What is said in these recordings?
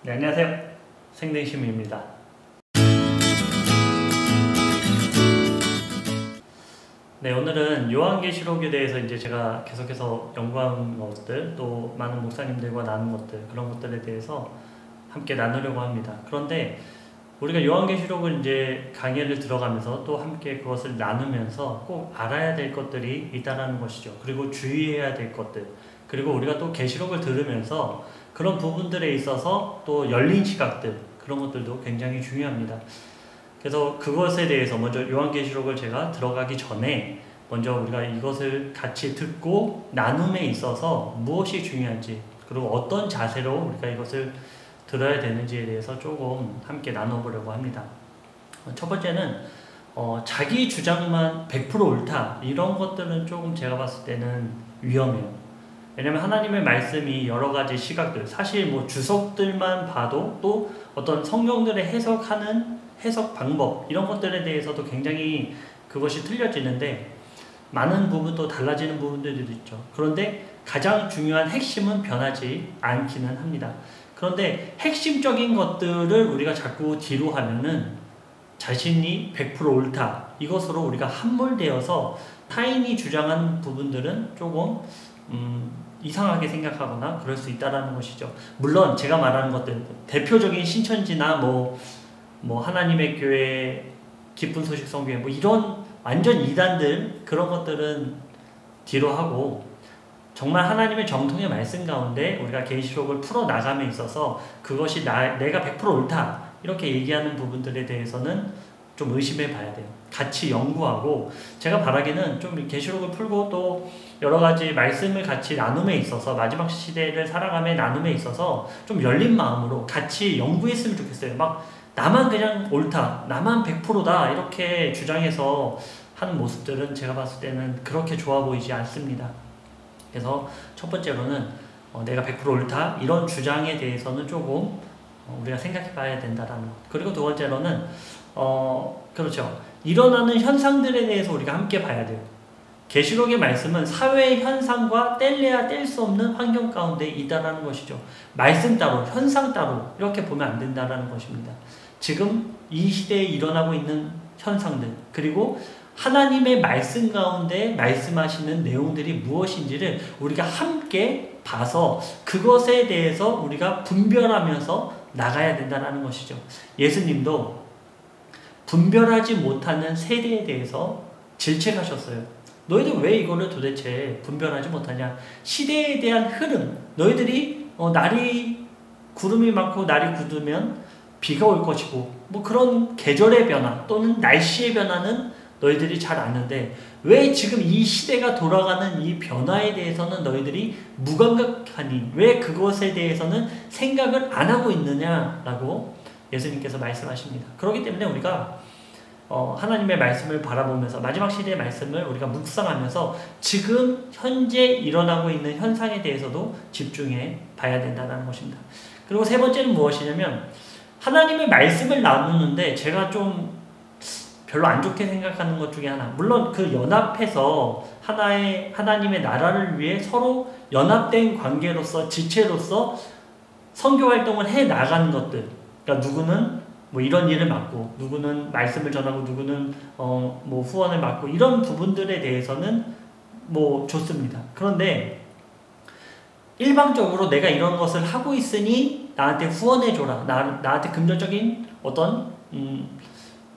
네, 안녕하세요. 생댕심입니다. 네, 오늘은 요한계시록에 대해서 이제 제가 계속해서 연구한 것들, 또 많은 목사님들과 나눈 것들, 그런 것들에 대해서 함께 나누려고 합니다. 그런데 우리가 요한계시록을 이제 강의를 들어가면서 또 함께 그것을 나누면서 꼭 알아야 될 것들이 있다는 것이죠. 그리고 주의해야 될 것들, 그리고 우리가 또 계시록을 들으면서 그런 부분들에 있어서 또 열린 시각들, 그런 것들도 굉장히 중요합니다. 그래서 그것에 대해서 먼저 요한계시록을 제가 들어가기 전에 먼저 우리가 이것을 같이 듣고 나눔에 있어서 무엇이 중요한지, 그리고 어떤 자세로 우리가 이것을 들어야 되는지에 대해서 조금 함께 나눠보려고 합니다. 첫 번째는 자기 주장만 100% 옳다, 이런 것들은 조금 제가 봤을 때는 위험해요. 왜냐면 하나님의 말씀이 여러 가지 시각들, 사실 뭐 주석들만 봐도 또 어떤 성경들의 해석하는 해석 방법, 이런 것들에 대해서도 굉장히 그것이 틀려지는데 많은 부분도 달라지는 부분들도 있죠. 그런데 가장 중요한 핵심은 변하지 않기는 합니다. 그런데 핵심적인 것들을 우리가 자꾸 뒤로 하면은 자신이 100% 옳다, 이것으로 우리가 함몰되어서 타인이 주장하는 부분들은 조금 이상하게 생각하거나 그럴 수 있다는 것이죠. 물론 제가 말하는 것들, 대표적인 신천지나 뭐 하나님의 교회, 기쁜 소식 성교회, 뭐 이런 완전 이단들, 그런 것들은 뒤로 하고 정말 하나님의 정통의 말씀 가운데 우리가 계시록을 풀어나감에 있어서 그것이 내가 100% 옳다, 이렇게 얘기하는 부분들에 대해서는 좀 의심해 봐야 돼요. 같이 연구하고, 제가 바라기는 좀 계시록을 풀고 또 여러 가지 말씀을 같이 나눔에 있어서, 마지막 시대를 살아감의 나눔에 있어서 좀 열린 마음으로 같이 연구했으면 좋겠어요. 막 나만 그냥 옳다, 나만 100%다 이렇게 주장해서 하는 모습들은 제가 봤을 때는 그렇게 좋아 보이지 않습니다. 그래서 첫 번째로는 내가 100% 옳다, 이런 주장에 대해서는 조금 우리가 생각해 봐야 된다는 것. 그리고 두 번째로는 그렇죠, 일어나는 현상들에 대해서 우리가 함께 봐야 돼요. 계시록의 말씀은 사회의 현상과 뗄래야 뗄 수 없는 환경 가운데 있다는 것이죠. 말씀 따로, 현상 따로 이렇게 보면 안 된다는 것입니다. 지금 이 시대에 일어나고 있는 현상들, 그리고 하나님의 말씀 가운데 말씀하시는 내용들이 무엇인지를 우리가 함께 봐서 그것에 대해서 우리가 분별하면서 나가야 된다는 것이죠. 예수님도 분별하지 못하는 세대에 대해서 질책하셨어요. 너희들 왜 이거를 도대체 분별하지 못하냐? 시대에 대한 흐름, 너희들이 날이 구름이 많고 날이 굳으면 비가 올 것이고, 뭐 그런 계절의 변화 또는 날씨의 변화는 너희들이 잘 아는데 왜 지금 이 시대가 돌아가는 이 변화에 대해서는 너희들이 무감각하니, 왜 그것에 대해서는 생각을 안 하고 있느냐라고 예수님께서 말씀하십니다. 그렇기 때문에 우리가 하나님의 말씀을 바라보면서 마지막 시대의 말씀을 우리가 묵상하면서 지금 현재 일어나고 있는 현상에 대해서도 집중해 봐야 된다는 것입니다. 그리고 세 번째는 무엇이냐면, 하나님의 말씀을 나누는데 제가 좀 별로 안 좋게 생각하는 것 중에 하나, 물론 그 연합해서 하나님의 나라를 위해 서로 연합된 관계로서, 지체로서 선교 활동을 해 나가는 것들, 그러니까 누구는 뭐 이런 일을 맡고, 누구는 말씀을 전하고, 누구는 뭐 후원을 맡고, 이런 부분들에 대해서는 뭐 좋습니다. 그런데 일방적으로 내가 이런 것을 하고 있으니 나한테 후원해줘라, 나한테 금전적인 어떤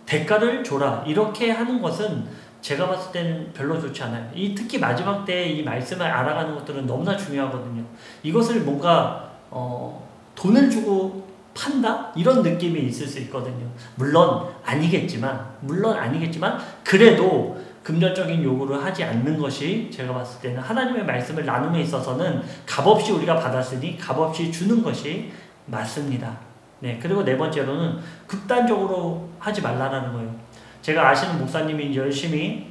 대가를 줘라, 이렇게 하는 것은 제가 봤을 때는 별로 좋지 않아요. 특히 마지막 때 이 말씀을 알아가는 것들은 너무나 중요하거든요. 이것을 뭔가 돈을 주고 판다? 이런 느낌이 있을 수 있거든요. 물론 아니겠지만 그래도 금전적인 요구를 하지 않는 것이 제가 봤을 때는 하나님의 말씀을 나눔에 있어서는 값없이 우리가 받았으니 값없이 주는 것이 맞습니다. 네, 그리고 네 번째로는 극단적으로 하지 말라는 거예요. 제가 아시는 목사님이 열심히,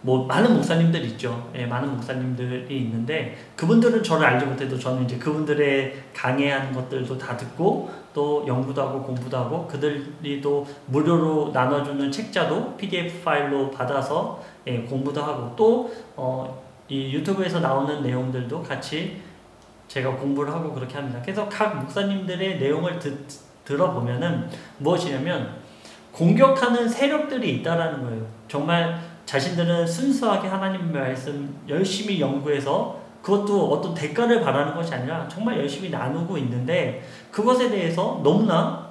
뭐 많은 목사님들 있죠. 예, 많은 목사님들이 있는데 그분들은 저를 알지 못해도 저는 이제 그분들의 강의하는 것들도 다 듣고 또 연구도 하고 공부도 하고, 그들이 또 무료로 나눠주는 책자도 PDF 파일로 받아서 공부도 하고, 또 이 유튜브에서 나오는 내용들도 같이 제가 공부를 하고 그렇게 합니다. 그래서 각 목사님들의 내용을 들어보면은 무엇이냐면 공격하는 세력들이 있다라는 거예요. 정말 자신들은 순수하게 하나님의 말씀 열심히 연구해서 그것도 어떤 대가를 바라는 것이 아니라 정말 열심히 나누고 있는데 그것에 대해서 너무나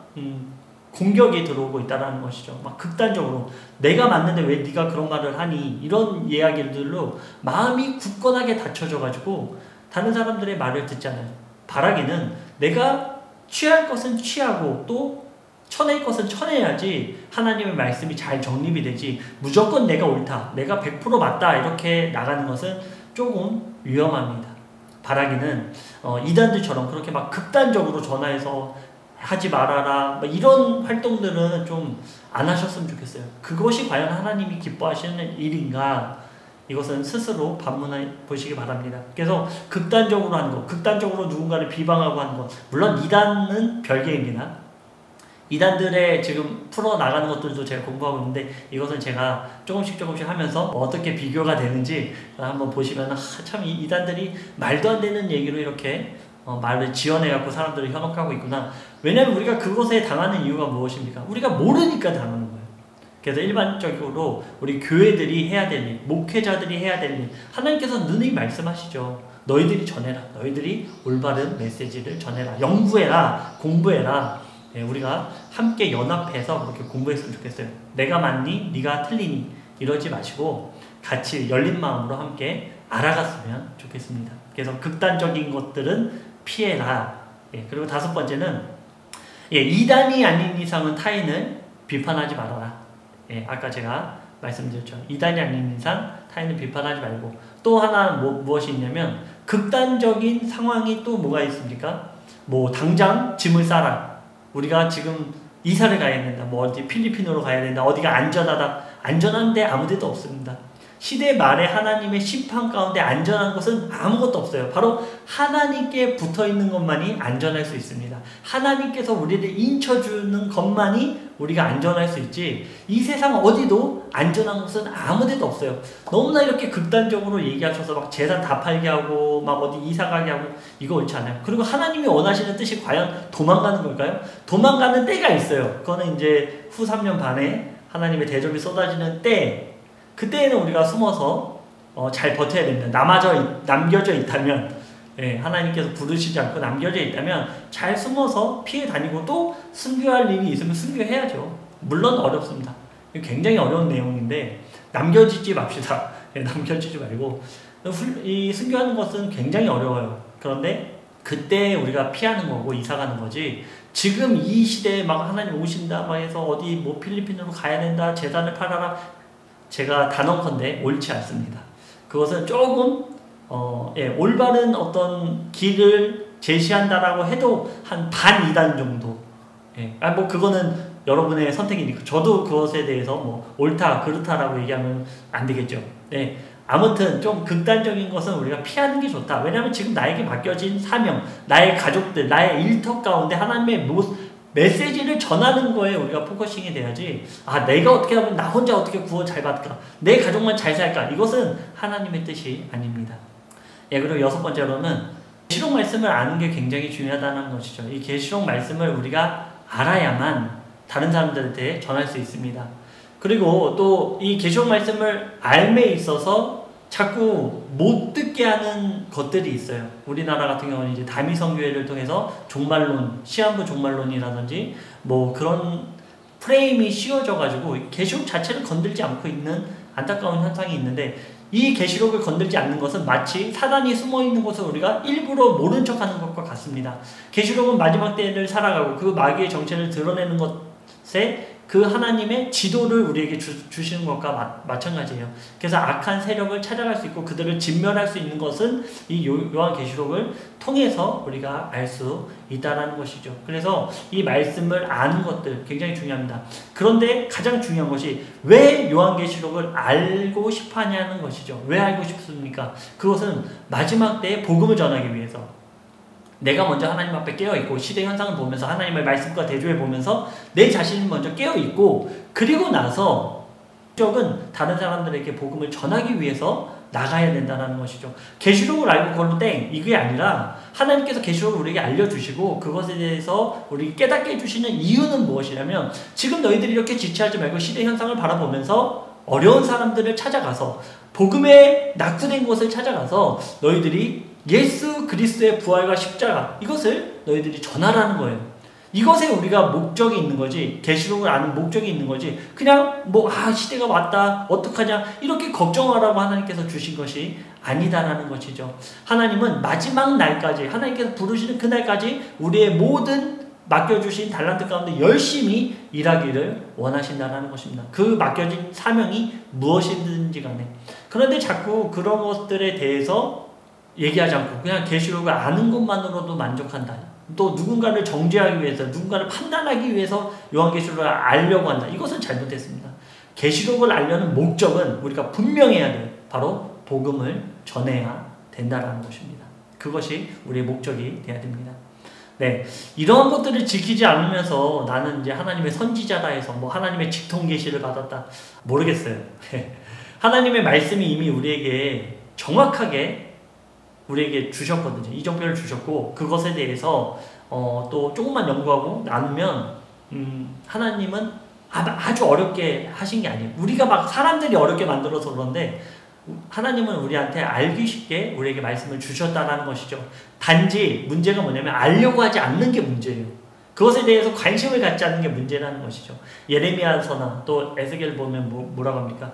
공격이 들어오고 있다는 것이죠. 막 극단적으로 내가 맞는데 왜 네가 그런 말을 하니 이런 이야기들로 마음이 굳건하게 닫혀져 가지고 다른 사람들의 말을 듣잖아요. 바라기는 내가 취할 것은 취하고 또 쳐낼 것은 쳐내야지 하나님의 말씀이 잘 정립이 되지 무조건 내가 옳다, 내가 100% 맞다 이렇게 나가는 것은 조금 위험합니다. 바라기는 이단들처럼 그렇게 막 극단적으로 전화해서 하지 말아라 이런 활동들은 좀 안 하셨으면 좋겠어요. 그것이 과연 하나님이 기뻐하시는 일인가, 이것은 스스로 반문해 보시기 바랍니다. 그래서 극단적으로 하는 것, 극단적으로 누군가를 비방하고 하는 것, 물론 이단은 별개입니다. 이단들의 지금 풀어나가는 것들도 제가 공부하고 있는데 이것은 제가 조금씩 하면서 어떻게 비교가 되는지 한번 보시면 참 이 이단들이 말도 안 되는 얘기로 이렇게 말을 지어내갖고 사람들을 현혹하고 있구나. 왜냐하면 우리가 그것에 당하는 이유가 무엇입니까? 우리가 모르니까 당하는 거예요. 그래서 일반적으로 우리 교회들이 해야 될 일, 목회자들이 해야 될 일, 하나님께서 능히 말씀하시죠. 너희들이 전해라. 너희들이 올바른 메시지를 전해라. 연구해라. 공부해라. 네, 우리가 함께 연합해서 그렇게 공부했으면 좋겠어요. 내가 맞니? 네가 틀리니? 이러지 마시고 같이 열린 마음으로 함께 알아갔으면 좋겠습니다. 그래서 극단적인 것들은 피해라. 예, 그리고 5번째는 이단이 아닌 이상은 타인을 비판하지 말아라. 예, 아까 제가 말씀드렸죠. 이단이 아닌 이상 타인을 비판하지 말고 또 하나 무엇이 있냐면 극단적인 상황이 또 뭐가 있습니까? 뭐 당장 짐을 싸라. 우리가 지금 이사를 가야 된다. 뭐 어디 필리핀으로 가야 된다. 어디가 안전하다. 안전한데 아무 데도 없습니다. 시대 말에 하나님의 심판 가운데 안전한 것은 아무것도 없어요. 바로 하나님께 붙어있는 것만이 안전할 수 있습니다. 하나님께서 우리를 인쳐주는 것만이 우리가 안전할 수 있지 이 세상 어디도 안전한 것은 아무 데도 없어요. 너무나 이렇게 극단적으로 얘기하셔서 막 재산 다 팔게 하고 막 어디 이사 가게 하고 이거 옳지 않아요. 그리고 하나님이 원하시는 뜻이 과연 도망가는 걸까요? 도망가는 때가 있어요. 그거는 이제 후 3년 반에 하나님의 대접이 쏟아지는 때, 그때에는 우리가 숨어서 잘 버텨야 됩니다. 남겨져 있다면, 하나님께서 부르시지 않고 남겨져 있다면 잘 숨어서 피해 다니고 또 순교할 일이 있으면 순교해야죠. 물론 어렵습니다. 굉장히 어려운 내용인데 남겨지지 맙시다. 남겨지지 말고 이 순교하는 것은 굉장히 어려워요. 그런데 그때 우리가 피하는 거고 이사가는 거지 지금 이 시대에 막 하나님 오신다 막 해서 어디 뭐 필리핀으로 가야 된다 재산을 팔아라, 제가 단언컨대 옳지 않습니다. 그것은 조금 올바른 어떤 길을 제시한다라고 해도 한 반 이단 정도. 뭐 그거는 여러분의 선택이니까 저도 그것에 대해서 뭐 옳다 그렇다라고 얘기하면 안 되겠죠. 아무튼 좀 극단적인 것은 우리가 피하는 게 좋다. 왜냐하면 지금 나에게 맡겨진 사명, 나의 가족들, 나의 일터 가운데 하나님의 메시지를 전하는 거에 우리가 포커싱이 돼야지 내가 어떻게 하면 나 혼자 어떻게 구원 잘 받을까, 내 가족만 잘 살까, 이것은 하나님의 뜻이 아닙니다. 그리고 6번째로는 계시록 말씀을 아는 게 굉장히 중요하다는 것이죠. 이 계시록 말씀을 우리가 알아야만 다른 사람들한테 전할 수 있습니다. 그리고 또 이 계시록 말씀을 알매 있어서 자꾸 못 듣게 하는 것들이 있어요. 우리나라 같은 경우는 이제 다미성교회를 통해서 종말론, 시한부 종말론이라든지 뭐 그런 프레임이 씌워져가지고 계시록 자체를 건들지 않고 있는 안타까운 현상이 있는데, 이 계시록을 건들지 않는 것은 마치 사단이 숨어있는 것을 우리가 일부러 모른 척하는 것과 같습니다. 계시록은 마지막 때를 살아가고 그 마귀의 정체를 드러내는 것에 그 하나님의 지도를 우리에게 주시는 것과 마찬가지예요. 그래서 악한 세력을 찾아갈 수 있고 그들을 진멸할 수 있는 것은 이 요한계시록을 통해서 우리가 알 수 있다는 것이죠. 그래서 이 말씀을 아는 것들 굉장히 중요합니다. 그런데 가장 중요한 것이 왜 요한계시록을 알고 싶어 하냐는 것이죠. 왜 알고 싶습니까? 그것은 마지막 때에 복음을 전하기 위해서 내가 먼저 하나님 앞에 깨어있고 시대 현상을 보면서 하나님의 말씀과 대조해 보면서 내 자신이 먼저 깨어있고, 그리고 나서 적은 다른 사람들에게 복음을 전하기 위해서 나가야 된다는 것이죠. 계시록을 알고 그걸로 땡 이게 아니라 하나님께서 계시록을 우리에게 알려주시고 그것에 대해서 우리 깨닫게 해주시는 이유는 무엇이냐면 지금 너희들이 이렇게 지체하지 말고 시대 현상을 바라보면서 어려운 사람들을 찾아가서 복음에 낙후된 곳을 찾아가서 너희들이 예수 그리스도의 부활과 십자가 이것을 너희들이 전하라는 거예요. 이것에 우리가 목적이 있는 거지 계시록을 아는 목적이 있는 거지 그냥 시대가 왔다 어떡하냐 이렇게 걱정하라고 하나님께서 주신 것이 아니다라는 것이죠. 하나님은 마지막 날까지 하나님께서 부르시는 그날까지 우리의 모든 맡겨주신 달란트 가운데 열심히 일하기를 원하신다는 것입니다. 그 맡겨진 사명이 무엇이든지 간에. 그런데 자꾸 그런 것들에 대해서 얘기하지 않고 그냥 계시록을 아는 것만으로도 만족한다. 또 누군가를 정죄하기 위해서 누군가를 판단하기 위해서 요한계시록을 알려고 한다. 이것은 잘못됐습니다. 계시록을 알려는 목적은 우리가 분명해야 돼요. 바로 복음을 전해야 된다는 것입니다. 그것이 우리의 목적이 되어야 됩니다. 네, 이러한 것들을 지키지 않으면서 나는 이제 하나님의 선지자다 해서 하나님의 직통 계시를 받았다. 모르겠어요. 하나님의 말씀이 이미 우리에게 정확하게 우리에게 주셨거든요. 이정표를 주셨고 그것에 대해서 또 조금만 연구하고 나누면 하나님은 아주 어렵게 하신 게 아니에요. 우리가 막 사람들이 어렵게 만들어서 그런데 하나님은 우리한테 알기 쉽게 우리에게 말씀을 주셨다는 것이죠. 단지 문제가 뭐냐면 알려고 하지 않는 게 문제예요. 그것에 대해서 관심을 갖지 않는 게 문제라는 것이죠. 예레미야서나 또 에스겔 보면 뭐라고 합니까?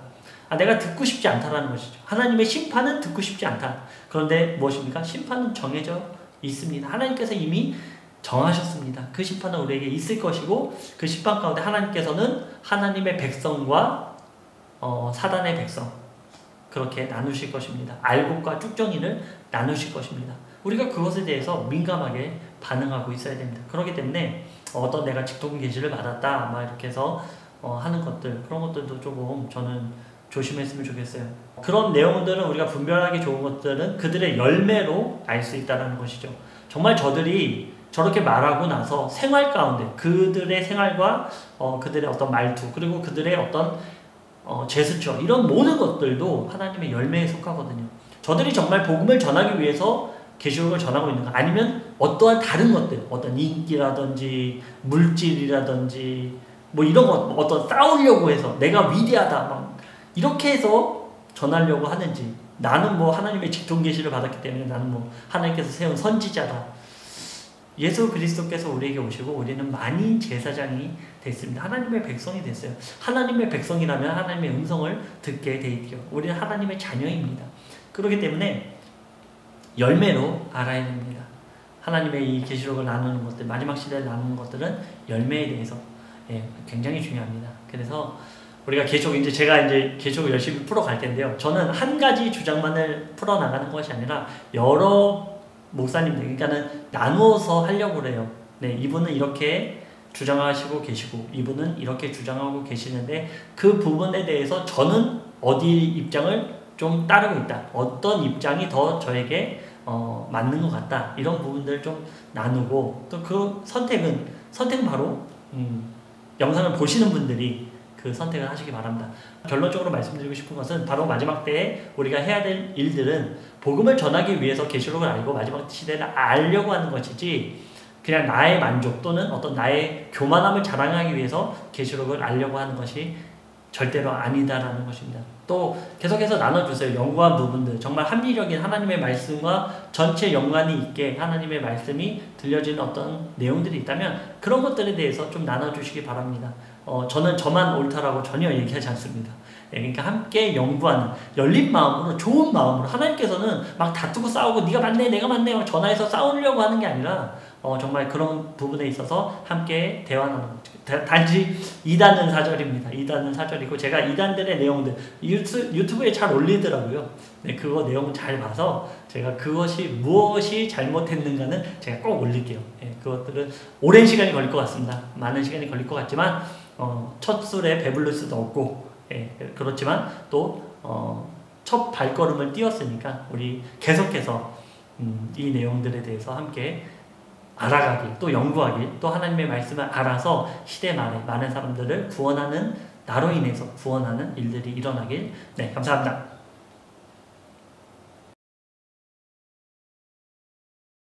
내가 듣고 싶지 않다라는 것이죠. 하나님의 심판은 듣고 싶지 않다. 그런데 무엇입니까? 심판은 정해져 있습니다. 하나님께서 이미 정하셨습니다. 그 심판은 우리에게 있을 것이고 그 심판 가운데 하나님께서는 하나님의 백성과 사단의 백성 그렇게 나누실 것입니다. 알곡과 쭉정이를 나누실 것입니다. 우리가 그것에 대해서 민감하게 반응하고 있어야 됩니다. 그렇기 때문에 어떤 내가 직통 계시를 받았다 이렇게 해서 하는 것들 그런 것들도 조금 저는 조심했으면 좋겠어요. 그런 내용들은 우리가 분별하기 좋은 것들은 그들의 열매로 알 수 있다는 것이죠. 정말 저들이 저렇게 말하고 나서 생활 가운데 그들의 생활과 그들의 어떤 말투 그리고 그들의 어떤 제스처 이런 모든 것들도 하나님의 열매에 속하거든요. 저들이 정말 복음을 전하기 위해서 계시록을 전하고 있는가 아니면 어떠한 다른 것들 어떤 인기라든지 물질이라든지 이런 것 어떤 싸우려고 해서 내가 위대하다 이렇게 해서 전하려고 하는지 나는 하나님의 직통 계시를 받았기 때문에 나는 하나님께서 세운 선지자다. 예수 그리스도께서 우리에게 오시고 우리는 만인 제사장이 됐습니다. 하나님의 백성이 됐어요. 하나님의 백성이라면 하나님의 음성을 듣게 돼 있죠. 우리는 하나님의 자녀입니다. 그렇기 때문에 열매로 알아야 됩니다. 하나님의 이 계시록을 나누는 것들 마지막 시대를 나누는 것들은 열매에 대해서 굉장히 중요합니다. 그래서 우리가 제가 계시록을 열심히 풀어갈 텐데요. 저는 한 가지 주장만을 풀어나가는 것이 아니라 여러 목사님들, 그러니까는 나누어서 하려고 그래요. 네, 이분은 이렇게 주장하시고 계시고, 이분은 이렇게 주장하고 계시는데, 그 부분에 대해서 저는 어디 입장을 좀 따르고 있다. 어떤 입장이 더 저에게 맞는 것 같다. 이런 부분들을 좀 나누고, 또 그 선택은 바로, 영상을 보시는 분들이 그 선택을 하시기 바랍니다. 결론적으로 말씀드리고 싶은 것은 바로 마지막 때에 우리가 해야 될 일들은 복음을 전하기 위해서 계시록을 알고 마지막 시대를 알려고 하는 것이지 그냥 나의 만족 또는 어떤 나의 교만함을 자랑하기 위해서 계시록을 알려고 하는 것이 절대로 아니다라는 것입니다. 또 계속해서 나눠주세요. 연구한 부분들 정말 합리적인 하나님의 말씀과 전체 연관이 있게 하나님의 말씀이 들려지는 어떤 내용들이 있다면 그런 것들에 대해서 좀 나눠주시기 바랍니다. 저는 저만 옳다라고 전혀 얘기하지 않습니다. 그러니까 함께 연구하는 열린 마음으로 좋은 마음으로 하나님께서는 막 다투고 싸우고 네가 맞네 내가 맞네 전화해서 싸우려고 하는 게 아니라 정말 그런 부분에 있어서 함께 대화하는 단지 2단은 4절입니다. 2단은 4절이고 제가 2단들의 내용들 유튜브에 잘 올리더라고요. 네, 그거 내용을 잘 봐서 제가 그것이 무엇이 잘못했는가는 제가 꼭 올릴게요. 네, 그것들은 오랜 시간이 걸릴 것 같습니다. 많은 시간이 걸릴 것 같지만 첫 술에 배부를 수도 없고 그렇지만 또 첫 발걸음을 띄웠으니까 우리 계속해서 이 내용들에 대해서 함께 알아가기 또 연구하기 또 하나님의 말씀을 알아서 시대 말에 많은 사람들을 구원하는 나로 인해서 구원하는 일들이 일어나길 감사합니다.